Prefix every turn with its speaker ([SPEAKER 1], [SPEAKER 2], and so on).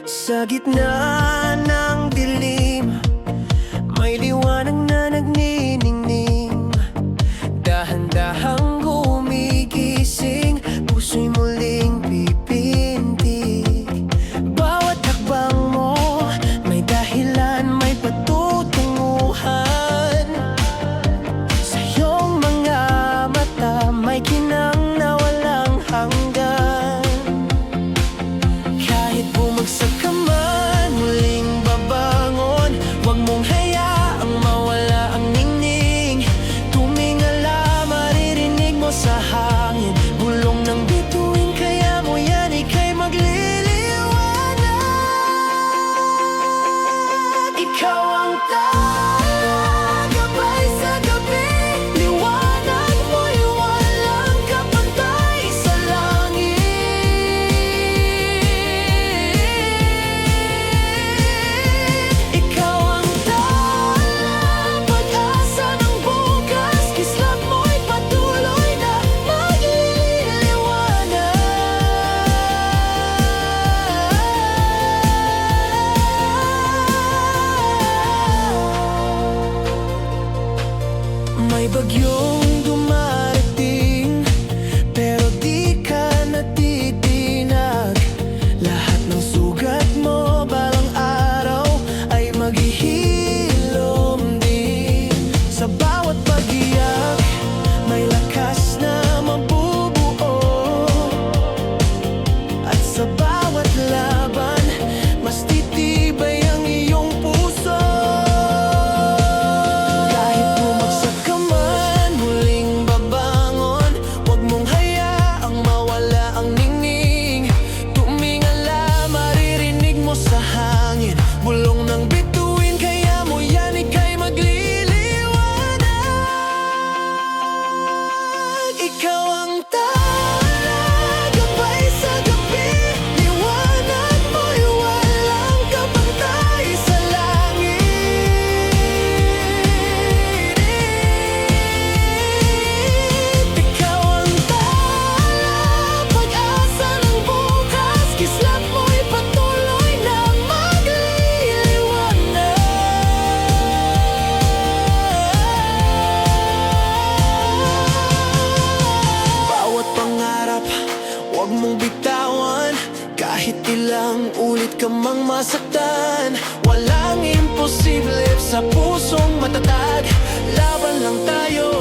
[SPEAKER 1] Sa gitna ng dilim, may liwanag na nagniningning. Dahan-dahang gumigising, puso'y muling pipintig. Bawat hakbang mo, may dahilan, may patutunguhan. Sa iyong mga mata, may kinang na walang hanggan. Kahit bumagsak ka man, muling babangon. Huwag mong hayaang mawala ang ningning. Tumingala, maririnig mo sa hangin. Bulong ng bituin, kaya mo yan ika'y magliliwanag. Ikaw ang gabay sa gabi. Liwanag mo'y walang kapantay sa langit. Ikaw ang pag-asa ng bukas. Kislap mo'y patuloy na magliliwanag. May bagyong dumarating, pero di ka natitinag. Lahat ng sugat mo balang araw ay maghihilom din. Sa bawat pag-iyak, may lakas na mabubuo. At sa bawat laban, mas titibay ang iyong puso. Kahit bumagsak ka man, muling babangon. Huwag mong hayaang mawala ang ningning. Tumingala, maririnig mo sa hangin. Bulong ng bituin, kaya mo yan ika'y magliliwanag. Ikaw ang gabay sa gabi. Liwanag mo'y walang kapantay sa langit. Ikaw ang pag-asa ng bukas. Kislap mo'y patuloy na magliliwanag. Bawat pangarap, huwag mong bitawan. Kahit ilang ulit ka mang masaktan, walang imposible sa pusong matatag. Laban lang tayo